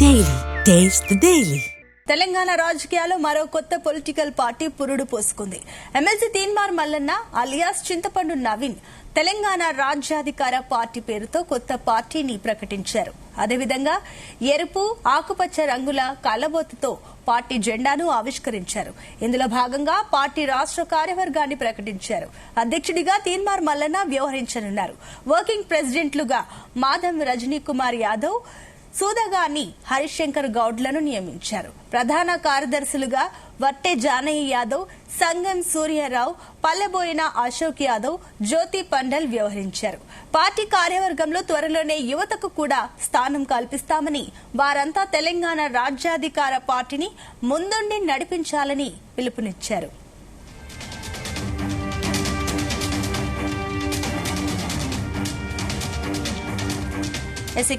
Daily. Taste the Daily. Telangana రాజకీయాల్లో మరో కొత్త పొలిటికల్ పార్టీ పురుడు పోసుకుంది. ఎమ్మెల్సీ తీన్మార్ మల్లన్న అలియాస్ చింతపండు నవీన్ తెలంగాణ రాజ్యాధికార పార్టీ పేరుతో కొత్త పార్టీని ప్రకటించారు. అదేవిధంగా ఎరుపు ఆకుపచ్చ రంగుల కలబొత్తుతో పార్టీ జెండాను ఆవిష్కరించారు. ఇందులో భాగంగా పార్టీ రాష్ట్ర కార్యవర్గాన్ని ప్రకటించారు. అధ్యక్షుడిగా తీన్మార్ మల్లన్న వ్యవహరించనున్నారు. వర్కింగ్ ప్రెసిడెంట్లుగా మాధవ్ రజనీ కుమార్ యాదవ్, సూదగాని హరిశంకర్ గౌడ్లను నియమించారు. ప్రధాన కార్యదర్శులుగా వట్టె జానయ్య యాదవ్, సంగం సూర్యారావు, పల్లెబోయిన అశోక్ యాదవ్, జ్యోతి పండల్ వ్యవహరించారు. పార్టీ కార్యవర్గంలో త్వరలోనే యువతకు కూడా స్థానం కల్పిస్తామని, వారంతా తెలంగాణ రాజ్యాధికార పార్టీని ముందుండి నడిపించాలని పిలుపునిచ్చారు.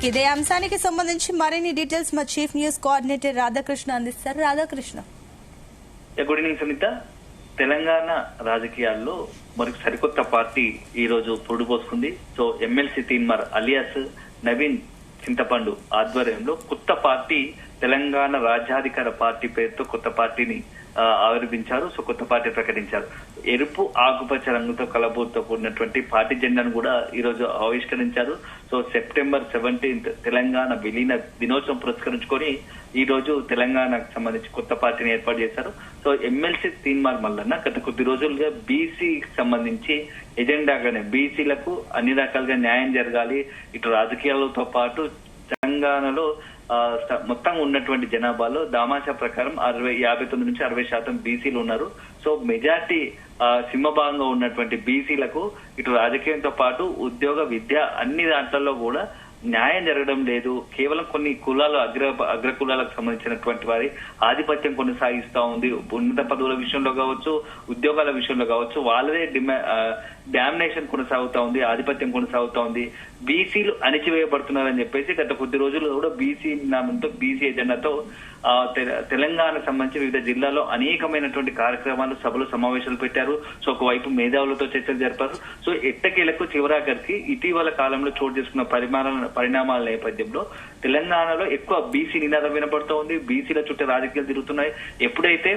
ఇదే అంశానికి సంబంధించి మరిన్ని డీటెయిల్స్ మా చీఫ్ న్యూస్ కోఆర్డినేటర్ రాధాకృష్ణ అందిస్తారు. రాధాకృష్ణ. Good evening Sunitha. తెలంగాణ రాజకీయాల్లో మరొక సరికొత్త పార్టీ ఈ రోజు పురుడు పోసుకుంది. So MLC Teenmar alias Naveen Chintapandu ఆధ్వర్యంలో కొత్త పార్టీ తెలంగాణ రాజ్యాధికార పార్టీ పేరుతో కొత్త పార్టీని ఆవిర్భించారు. సో కొత్త పార్టీ ప్రకటించారు. ఎరుపు ఆకుపచ్చ రంగుతో కలబోతో కూడినటువంటి పార్టీ జెండాను కూడా ఈ రోజు ఆవిష్కరించారు. సో సెప్టెంబర్ 17 తెలంగాణ విలీన దినోత్సవం పురస్కరించుకొని ఈ రోజు తెలంగాణకు సంబంధించి కొత్త పార్టీని ఏర్పాటు చేశారు. సో ఎమ్మెల్సీ తీన్మార్ మల్లన్న గత కొద్ది రోజులుగా బీసీకి సంబంధించి ఎజెండాగానే బీసీలకు అన్ని రకాలుగా న్యాయం జరగాలి, ఇటు రాజకీయాలతో పాటు తెలంగాణలో మొత్తం ఉన్నటువంటి జనాభాలో దామాషా ప్రకారం 59 నుంచి 60% బీసీలు ఉన్నారు. సో మెజార్టీ సింహభాగంగా ఉన్నటువంటి బీసీలకు ఇటు రాజకీయంతో పాటు ఉద్యోగ, విద్య అన్ని దాంట్లలో కూడా న్యాయం జరగడం లేదు. కేవలం కొన్ని కులాలు అగ్ర కులాలకు సంబంధించినటువంటి వారి ఆధిపత్యం కొనసాగిస్తా ఉంది. ఉన్నత పదవుల విషయంలో కావచ్చు, ఉద్యోగాల విషయంలో కావచ్చు, వాళ్ళదే డామినేషన్ కొనసాగుతా ఉంది, ఆధిపత్యం కొనసాగుతా ఉంది. బీసీలు అణిచివేయబడుతున్నారని చెప్పేసి గత కొద్ది రోజులు కూడా బీసీ నామంతో, బీసీ ఎజెండాతో తెలంగాణకు సంబంధించి వివిధ జిల్లాల్లో అనేకమైనటువంటి కార్యక్రమాలు, సభలు, సమావేశాలు పెట్టారు. సో ఒకవైపు మేధావులతో చర్చలు జరిపారు. సో ఎట్టకేలకు చివరాఖరికి ఇటీవల కాలంలో చోటు చేసుకున్న పరిణామాల నేపథ్యంలో తెలంగాణలో ఎక్కువ బీసీ నినాదం వినపడుతూ ఉంది. బీసీల చుట్టూ రాజకీయాలు తిరుగుతున్నాయి. ఎప్పుడైతే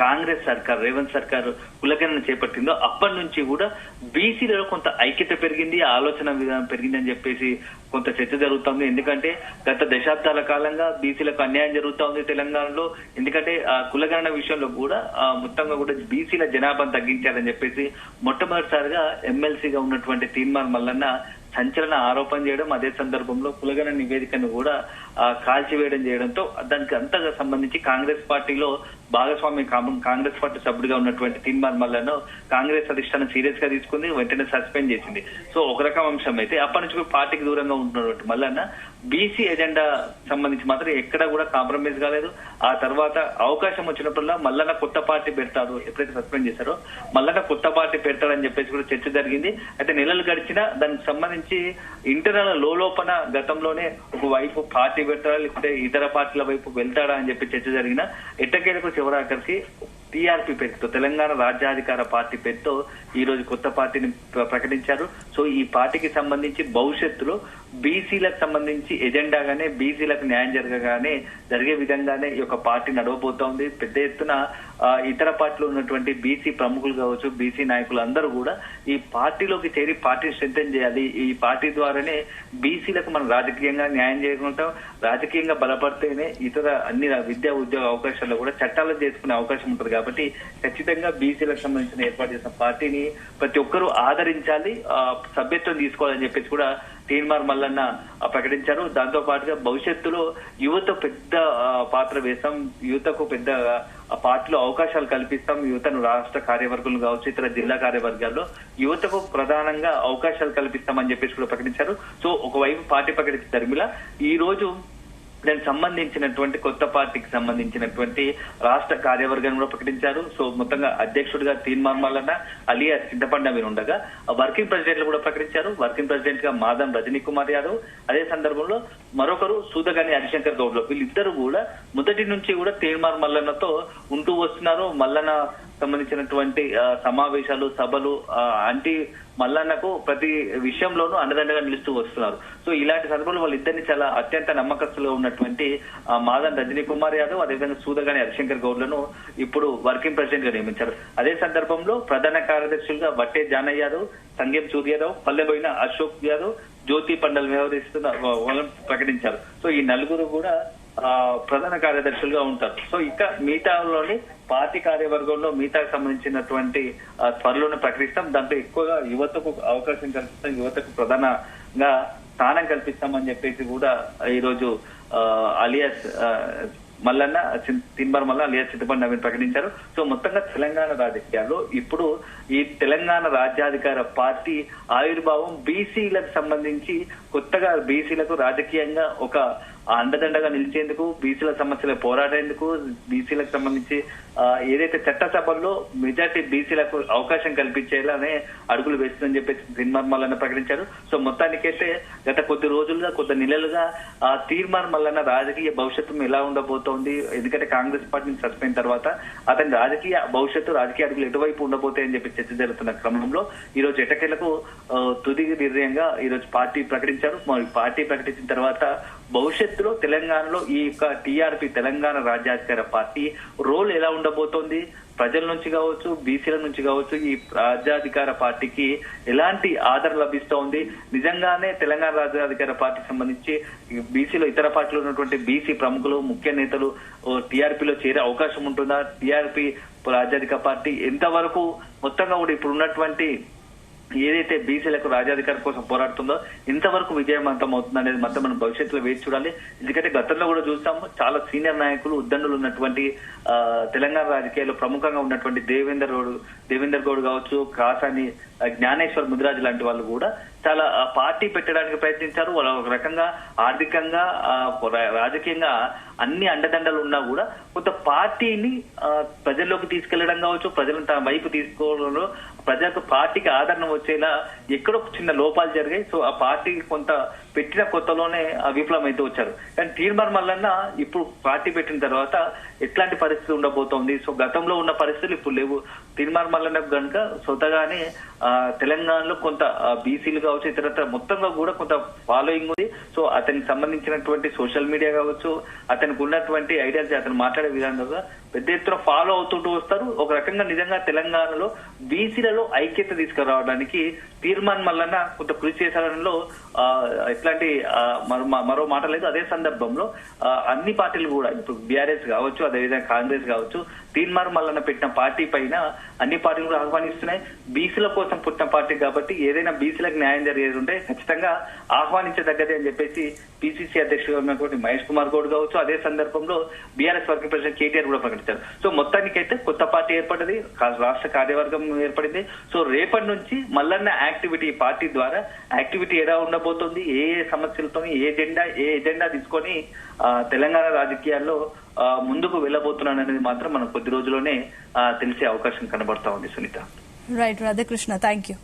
కాంగ్రెస్ సర్కార్, రేవంత్ సర్కార్ కులగణన చేపట్టిందో అప్పటి నుంచి కూడా బీసీలలో కొంత ఐక్యత పెరిగింది, ఆలోచన విధానం పెరిగిందని చెప్పేసి కొంత చర్చ జరుగుతుంది. ఎందుకంటే గత దశాబ్దాల కాలంగా బీసీలకు అన్యాయం జరుగుతా ఉంది తెలంగాణలో. ఎందుకంటే కులగణన విషయంలో కూడా మొత్తంగా కూడా బీసీల జనాభాను తగ్గించాలని చెప్పేసి మొట్టమొదటిసారిగా ఎమ్మెల్సీగా ఉన్నటువంటి తీన్మార్ మల్లన్న సంచలన ఆరోపణ చేయడం, అదే సందర్భంలో కులగణన నివేదికను కూడా కాల్చివేయడం చేయడంతో దానికి అంతగా సంబంధించి కాంగ్రెస్ పార్టీలో భాగస్వామి కాంగ్రెస్ పార్టీ సభ్యుడిగా ఉన్నటువంటి తీన్మార్ మల్లన్న కాంగ్రెస్ అధిష్టానం సీరియస్ గా తీసుకుంది, వెంటనే సస్పెండ్ చేసింది. సో ఒక రకం అంశం అయితే అప్పటి నుంచి పార్టీకి దూరంగా ఉంటున్నటువంటి మల్లన్న బీసీ ఎజెండా సంబంధించి మాత్రం ఎక్కడా కూడా కాంప్రమైజ్ కాలేదు. ఆ తర్వాత అవకాశం వచ్చినప్పుడల్లా మల్లన్న కొత్త పార్టీ పెడతారు, ఎప్పుడైతే సస్పెండ్ చేశారో మల్లన్న కొత్త పార్టీ పెడతాడని చెప్పేసి కూడా చర్చ జరిగింది. అయితే నెలలు గడిచినా దానికి సంబంధించి ఇంటర్నల్ లోపల గతంలోనే ఒక వైపు పార్టీ పెడతాడా లేకపోతే ఇతర పార్టీల వైపు వెళ్తాడా అని చెప్పి చర్చ జరిగిన ఎట్టకేలకు చివరాఖరికి టీఆర్పీ పేరుతో తెలంగాణ రాజ్యాధికార పార్టీ పేరుతో ఈ రోజు కొత్త పార్టీని ప్రకటించారు. సో ఈ పార్టీకి సంబంధించి భవిష్యత్తులో బీసీలకు సంబంధించి ఎజెండాగానే, బీసీలకు న్యాయం జరిగే విధంగానే ఈ యొక్క పార్టీ నడవబోతోంది. పెద్ద ఎత్తున ఇతర పార్టీలో ఉన్నటువంటి బీసీ ప్రముఖులు కావచ్చు, బీసీ నాయకులు అందరూ కూడా ఈ పార్టీలోకి చేరి పార్టీని స్ట్రెంథెన్ చేయాలి. ఈ పార్టీ ద్వారానే బీసీలకు మనం రాజకీయంగా న్యాయం చేయకుంటాం, రాజకీయంగా బలపడితేనే ఇతర అన్ని విద్యా, ఉద్యోగ అవకాశాల్లో కూడా చట్టాలు చేసుకునే అవకాశం ఉంటుంది. కాబట్టి ఖచ్చితంగా బీసీలకు సంబంధించిన ఏర్పాటు చేసిన పార్టీని ప్రతి ఒక్కరూ ఆదరించాలి, సభ్యత్వం తీసుకోవాలని చెప్పేసి కూడా తీన్మార్ మల్లన్న ప్రకటించారు. దాంతో పాటుగా భవిష్యత్తులో యువత పెద్ద పాత్ర వేస్తాం, యువతకు పెద్ద పార్టీలో అవకాశాలు కల్పిస్తాం, యువతను రాష్ట్ర కార్యవర్గులు కావచ్చు, ఇతర జిల్లా కార్యవర్గాల్లో యువతకు ప్రధానంగా అవకాశాలు కల్పిస్తామని చెప్పేసి కూడా ప్రకటించారు. సో ఒకవైపు పార్టీ ప్రకటించిన ధర్మిల ఈ రోజు దానికి సంబంధించినటువంటి కొత్త పార్టీకి సంబంధించినటువంటి రాష్ట్ర కార్యవర్గాన్ని కూడా ప్రకటించారు. సో మొత్తంగా అధ్యక్షుడిగా తీన్మార్ మల్లన్న అలియాస్ చింతపండు నవీన్ ఉండగా వర్కింగ్ ప్రెసిడెంట్లు కూడా ప్రకటించారు. వర్కింగ్ ప్రెసిడెంట్ గా మాధవ్ రజనీ కుమార్ యాదవ్, అదే సందర్భంలో మరొకరు సూదగాని హరిశంకర్ గౌడ్. వీళ్ళిద్దరు కూడా మొదటి నుంచి కూడా తీన్మార్ మల్లన్నతో ఉంటూ వస్తున్నారు. మల్లన్న సంబంధించినటువంటి సమావేశాలు, సభలు, యాంటీ మల్లన్నకు ప్రతి విషయంలోనూ అండదండగా నిలుస్తూ వస్తున్నారు. సో ఇలాంటి సందర్భంలో వాళ్ళిద్దరిని చాలా అత్యంత నమ్మకస్తులో ఉన్నటువంటి మాదన్ రజనీ కుమార్ యాదవ్, అదేవిధంగా సూదగాని హరిశంకర్ గౌడ్లను ఇప్పుడు వర్కింగ్ ప్రెసిడెంట్ గా నియమించారు. అదే సందర్భంలో ప్రధాన కార్యదర్శులుగా వట్టే జానయ్య యాదవ్, సంగం సూర్యారావు, పల్లెబోయిన అశోక్ యాదవ్, జ్యోతి పండల్ వ్యవహరిస్తున్న వాళ్ళని ప్రకటించారు. సో ఈ నలుగురు కూడా ప్రధాన కార్యదర్శులుగా ఉంటారు. సో ఇక మిగతాలోని పార్టీ కార్యవర్గంలో మిగతాకు సంబంధించినటువంటి త్వరలోనే ప్రకటిస్తాం. దాంట్లో ఎక్కువగా యువతకు అవకాశం కల్పిస్తాం, యువతకు ప్రధానంగా స్థానం కల్పిస్తామని చెప్పేసి కూడా ఈరోజు అలియాస్ మల్లన్న తీన్మార్ మల్లన్న అలియాస్ చింతపండు నవీన్ ప్రకటించారు. సో మొత్తంగా తెలంగాణ రాజకీయాల్లో ఇప్పుడు ఈ తెలంగాణ రాజ్యాధికార పార్టీ ఆవిర్భావం బీసీలకు సంబంధించి కొత్తగా బీసీలకు రాజకీయంగా ఒక అండదండగా నిలిచేందుకు, బీసీల సమస్యలు పోరాడేందుకు, బీసీలకు సంబంధించి ఏదైతే చట్టసభల్లో మెజార్టీ బీసీలకు అవకాశం కల్పించేలానే అడుగులు వేస్తుందని చెప్పేసి తీన్మార్ మల్లన్న ప్రకటించారు. సో మొత్తానికైతే గత కొద్ది రోజులుగా, కొద్ది నెలలుగా తీన్మార్ మల్లన్న రాజకీయ భవిష్యత్తు ఎలా ఉండబోతోంది, ఎందుకంటే కాంగ్రెస్ పార్టీని చచ్చిపోయిన తర్వాత అతని రాజకీయ భవిష్యత్తు, రాజకీయ అడుగులు ఎటువైపు ఉండబోతాయని చెప్పి చర్చ జరుగుతున్న క్రమంలో ఈ రోజు ఎటకెలకు తుది నిర్ణయంగా ఈ రోజు పార్టీ ప్రకటించారు. మరి పార్టీ ప్రకటించిన తర్వాత భవిష్యత్తులో తెలంగాణలో ఈ యొక్క టీఆర్పీ తెలంగాణ రాజ్యాధికార పార్టీ రోల్ ఎలా ఉండబోతోంది, ప్రజల నుంచి కావచ్చు, బీసీల నుంచి కావచ్చు, ఈ రాజ్యాధికార పార్టీకి ఎలాంటి ఆదరణ లభిస్తోంది, నిజంగానే తెలంగాణ రాజ్యాధికార పార్టీకి సంబంధించి బీసీలో ఇతర పార్టీలో ఉన్నటువంటి బీసీ ప్రముఖులు, ముఖ్య నేతలు టీఆర్పీలో చేరే అవకాశం ఉంటుందా, టీఆర్పీ రాజ్యాధికార పార్టీ ఎంతవరకు మొత్తంగా కూడా ఇప్పుడు ఉన్నటువంటి ఏదైతే బీసీలకు రాజ్యాధికారం కోసం పోరాడుతుందో ఇంతవరకు విజయవంతం అవుతుంది అనేది మొత్తం మనం భవిష్యత్తులో వేచి చూడాలి. ఎందుకంటే గతంలో కూడా చూస్తాము, చాలా సీనియర్ నాయకులు, ఉద్దండులు ఉన్నటువంటి తెలంగాణ రాజకీయాల్లో ప్రముఖంగా ఉన్నటువంటి దేవేందర్ గౌడ్ కావచ్చు, కాసాని జ్ఞానేశ్వర్ ముదిరాజు లాంటి వాళ్ళు కూడా చాలా పార్టీ పెట్టడానికి ప్రయత్నించారు. వాళ్ళు ఒక రకంగా ఆర్థికంగా, రాజకీయంగా అన్ని అండదండలు ఉన్నా కూడా కొంత పార్టీని ప్రజల్లోకి తీసుకెళ్లడం కావచ్చు, ప్రజలను తన వైపు తీసుకోవడంలో ప్రజలకు పార్టీకి ఆదరణ వచ్చేలా ఎక్కడో చిన్న లోపాలు జరిగాయి. సో ఆ పార్టీ కొంత పెట్టిన కొత్తలోనే విఫలం అయితే వచ్చారు. కానీ తీన్మార్ మల్లన్న ఇప్పుడు పార్టీ పెట్టిన తర్వాత ఎట్లాంటి పరిస్థితి ఉండబోతోంది, సో గతంలో ఉన్న పరిస్థితులు ఇప్పుడు లేవు. తీన్మార్ మల్లన్న కనుక సొంతగానే తెలంగాణలో కొంత బీసీలు కావచ్చు, ఇతరత్ర మొత్తంగా కూడా కొంత ఫాలోయింగ్ ఉంది. సో అతనికి సంబంధించినటువంటి సోషల్ మీడియా కావచ్చు, అతనికి ఉన్నటువంటి ఐడియాలజీ, అతను మాట్లాడే విధానంగా పెద్ద ఎత్తున ఫాలో అవుతుంటూ వస్తారు. ఒక రకంగా నిజంగా తెలంగాణలో బీసీలలో ఐక్యత తీసుకురావడానికి తీన్మార్ మల్లన్న కొంత కృషి చేశారనలో ఎట్లాంటి మరో మాట లేదు. అదే సందర్భంలో అన్ని పార్టీలు కూడా ఇప్పుడు బీఆర్ఎస్ కావచ్చు, అదేవిధంగా కాంగ్రెస్ కావచ్చు, తీన్మార్ మల్లన్న పెట్టిన పార్టీ పైన అన్ని పార్టీలు కూడా ఆహ్వానిస్తున్నాయి. బీసీల కోసం పుట్టిన పార్టీ కాబట్టి ఏదైనా బీసీలకు న్యాయం జరిగేది ఉంటే ఖచ్చితంగా ఆహ్వానించదగ్గదే అని చెప్పేసి పిసిసి అధ్యక్షుడు ఉన్నటువంటి మహేష్ కుమార్ గౌడ్ కావచ్చు, అదే సందర్భంలో బీఆర్ఎస్ వర్కింగ్ ప్రెసిడెంట్ కేటీఆర్ కూడా ప్రకటించారు. సో మొత్తానికైతే కొత్త పార్టీ ఏర్పడింది, రాష్ట్ర కార్యవర్గం ఏర్పడింది. సో రేపటి నుంచి మల్లన్న యాక్టివిటీ, పార్టీ ద్వారా యాక్టివిటీ ఎలా ఉండబోతుంది, ఏ సమస్యలతో ఏ ఎజెండా తీసుకొని తెలంగాణ రాజకీయాల్లో ముందుకు వెళ్ళబోతున్నాననేది మాత్రం మనం కొద్ది రోజుల్లోనే తెలిసే అవకాశం కనబడతా ఉంది. Sunitha. Right Radhakrishna, thank you.